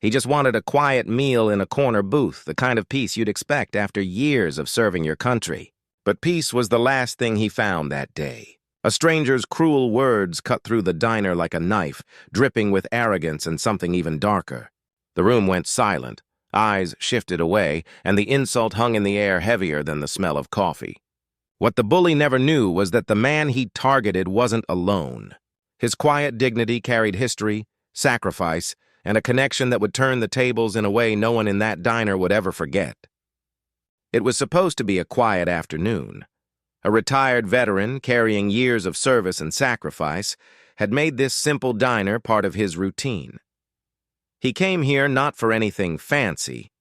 He just wanted a quiet meal in a corner booth, the kind of peace you'd expect after years of serving your country. But peace was the last thing he found that day. A stranger's cruel words cut through the diner like a knife, dripping with arrogance and something even darker. The room went silent, eyes shifted away, and the insult hung in the air heavier than the smell of coffee. What the bully never knew was that the man he targeted wasn't alone. His quiet dignity carried history, sacrifice, and a connection that would turn the tables in a way no one in that diner would ever forget. It was supposed to be a quiet afternoon. A retired veteran, carrying years of service and sacrifice, had made this simple diner part of his routine. He came here not for anything fancy,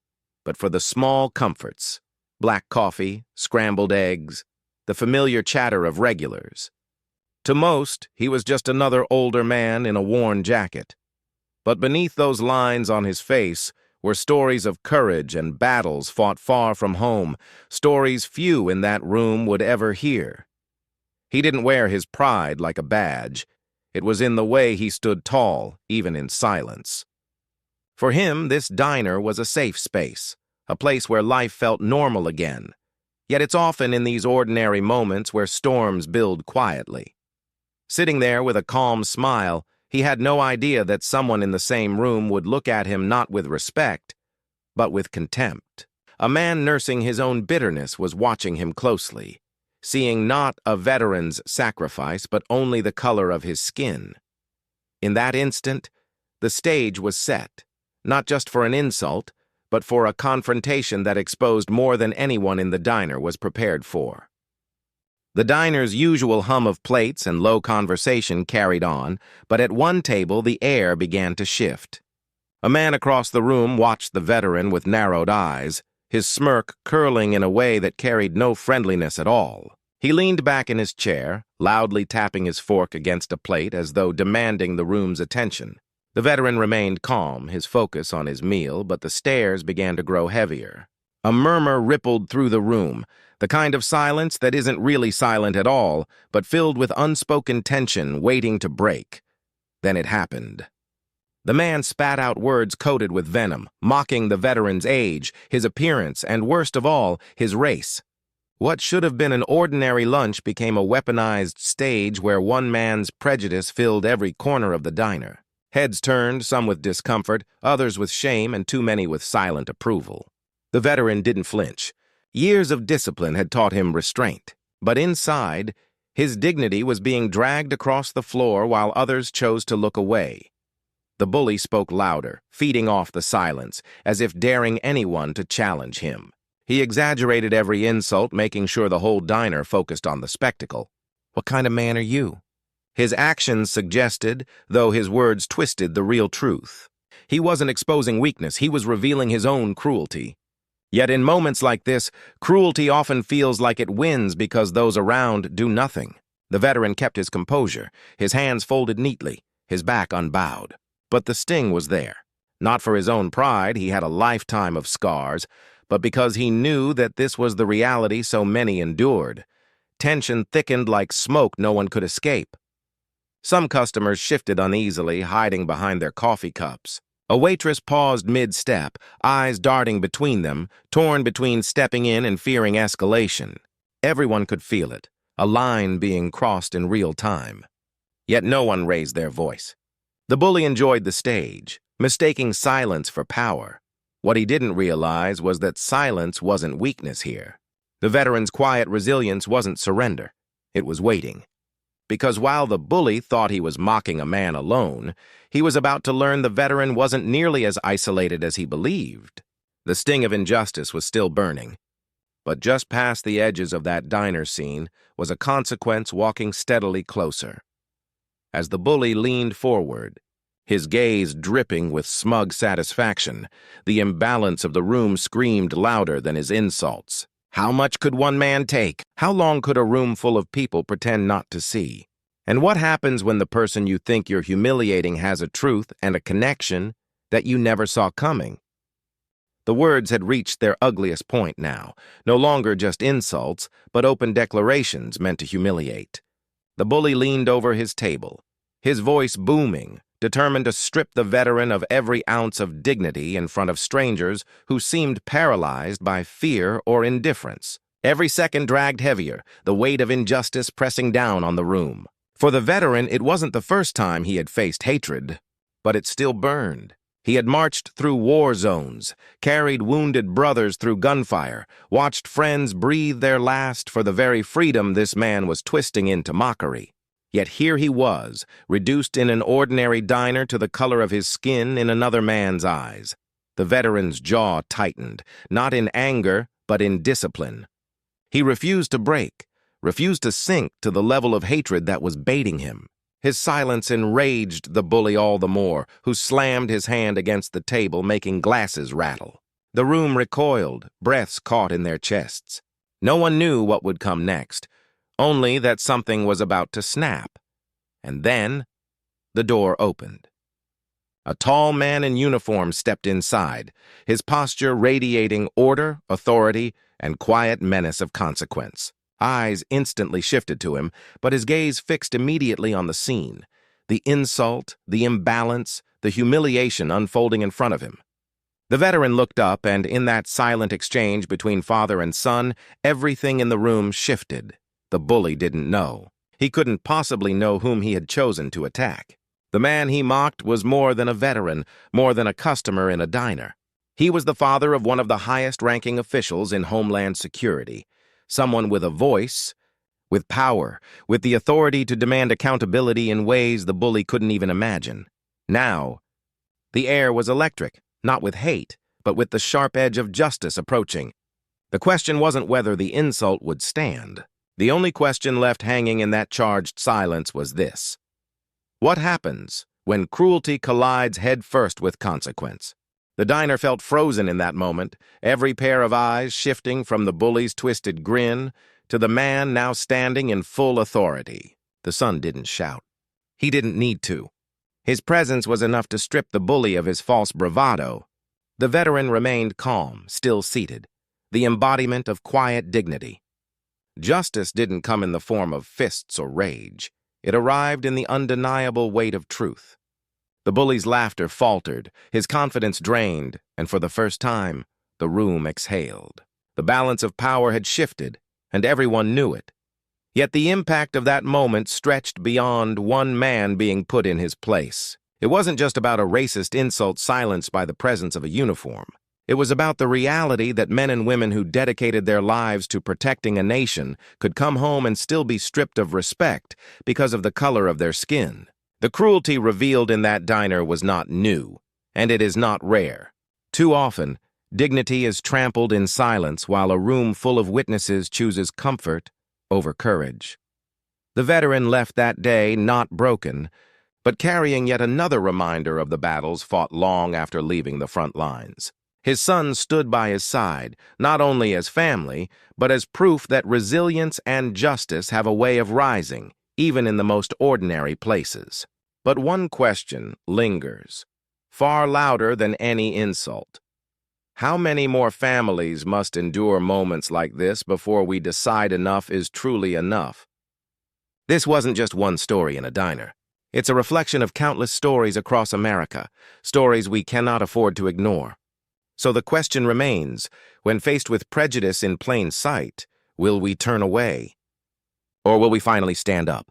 but for the small comforts: black coffee, scrambled eggs, the familiar chatter of regulars. To most, he was just another older man in a worn jacket. But beneath those lines on his face were stories of courage and battles fought far from home, stories few in that room would ever hear. He didn't wear his pride like a badge. It was in the way he stood tall, even in silence. For him, this diner was a safe space, a place where life felt normal again. Yet it's often in these ordinary moments where storms build quietly. Sitting there with a calm smile, he had no idea that someone in the same room would look at him not with respect, but with contempt. A man nursing his own bitterness was watching him closely, seeing not a veteran's sacrifice, but only the color of his skin. In that instant, the stage was set, not just for an insult, but for a confrontation that exposed more than anyone in the diner was prepared for. The diner's usual hum of plates and low conversation carried on, but at one table the air began to shift. A man across the room watched the veteran with narrowed eyes, his smirk curling in a way that carried no friendliness at all. He leaned back in his chair, loudly tapping his fork against a plate as though demanding the room's attention. The veteran remained calm, his focus on his meal, but the stares began to grow heavier. A murmur rippled through the room, the kind of silence that isn't really silent at all, but filled with unspoken tension waiting to break. Then it happened. The man spat out words coated with venom, mocking the veteran's age, his appearance, and worst of all, his race. What should have been an ordinary lunch became a weaponized stage where one man's prejudice filled every corner of the diner. Heads turned, some with discomfort, others with shame, and too many with silent approval. The veteran didn't flinch. Years of discipline had taught him restraint. But inside, his dignity was being dragged across the floor while others chose to look away. The bully spoke louder, feeding off the silence, as if daring anyone to challenge him. He exaggerated every insult, making sure the whole diner focused on the spectacle. "What kind of man are you?" His actions suggested, though his words twisted the real truth. He wasn't exposing weakness, he was revealing his own cruelty. Yet in moments like this, cruelty often feels like it wins because those around do nothing. The veteran kept his composure, his hands folded neatly, his back unbowed. But the sting was there. Not for his own pride, he had a lifetime of scars, but because he knew that this was the reality so many endured. Tension thickened like smoke no one could escape. Some customers shifted uneasily, hiding behind their coffee cups. A waitress paused mid-step, eyes darting between them, torn between stepping in and fearing escalation. Everyone could feel it, a line being crossed in real time. Yet no one raised their voice. The bully enjoyed the stage, mistaking silence for power. What he didn't realize was that silence wasn't weakness here. The veteran's quiet resilience wasn't surrender. It was waiting. Because while the bully thought he was mocking a man alone, he was about to learn the veteran wasn't nearly as isolated as he believed. The sting of injustice was still burning. But just past the edges of that diner scene was a consequence walking steadily closer. As the bully leaned forward, his gaze dripping with smug satisfaction, the imbalance of the room screamed louder than his insults. How much could one man take? How long could a room full of people pretend not to see? And what happens when the person you think you're humiliating has a truth and a connection that you never saw coming? The words had reached their ugliest point now, no longer just insults, but open declarations meant to humiliate. The bully leaned over his table, his voice booming, determined to strip the veteran of every ounce of dignity in front of strangers who seemed paralyzed by fear or indifference. Every second dragged heavier, the weight of injustice pressing down on the room. For the veteran, it wasn't the first time he had faced hatred, but it still burned. He had marched through war zones, carried wounded brothers through gunfire, watched friends breathe their last for the very freedom this man was twisting into mockery. Yet here he was, reduced in an ordinary diner to the color of his skin in another man's eyes. The veteran's jaw tightened, not in anger, but in discipline. He refused to break, refused to sink to the level of hatred that was baiting him. His silence enraged the bully all the more, who slammed his hand against the table, making glasses rattle. The room recoiled, breaths caught in their chests. No one knew what would come next, only that something was about to snap. And then, the door opened. A tall man in uniform stepped inside, his posture radiating order, authority, and quiet menace of consequence. Eyes instantly shifted to him, but his gaze fixed immediately on the scene. The insult, the imbalance, the humiliation unfolding in front of him. The veteran looked up, and in that silent exchange between father and son, everything in the room shifted. The bully didn't know. He couldn't possibly know whom he had chosen to attack. The man he mocked was more than a veteran, more than a customer in a diner. He was the father of one of the highest-ranking officials in Homeland Security. Someone with a voice, with power, with the authority to demand accountability in ways the bully couldn't even imagine. Now, the air was electric, not with hate, but with the sharp edge of justice approaching. The question wasn't whether the insult would stand. The only question left hanging in that charged silence was this: what happens when cruelty collides headfirst with consequence? The diner felt frozen in that moment, every pair of eyes shifting from the bully's twisted grin to the man now standing in full authority. The son didn't shout. He didn't need to. His presence was enough to strip the bully of his false bravado. The veteran remained calm, still seated, the embodiment of quiet dignity. Justice didn't come in the form of fists or rage. It arrived in the undeniable weight of truth. The bully's laughter faltered, his confidence drained, and for the first time, the room exhaled. The balance of power had shifted, and everyone knew it. Yet the impact of that moment stretched beyond one man being put in his place. It wasn't just about a racist insult silenced by the presence of a uniform. It was about the reality that men and women who dedicated their lives to protecting a nation could come home and still be stripped of respect because of the color of their skin. The cruelty revealed in that diner was not new, and it is not rare. Too often, dignity is trampled in silence while a room full of witnesses chooses comfort over courage. The veteran left that day not broken, but carrying yet another reminder of the battles fought long after leaving the front lines. His son stood by his side, not only as family, but as proof that resilience and justice have a way of rising, even in the most ordinary places. But one question lingers, far louder than any insult. How many more families must endure moments like this before we decide enough is truly enough? This wasn't just one story in a diner. It's a reflection of countless stories across America, stories we cannot afford to ignore. So the question remains, when faced with prejudice in plain sight, will we turn away? Or will we finally stand up?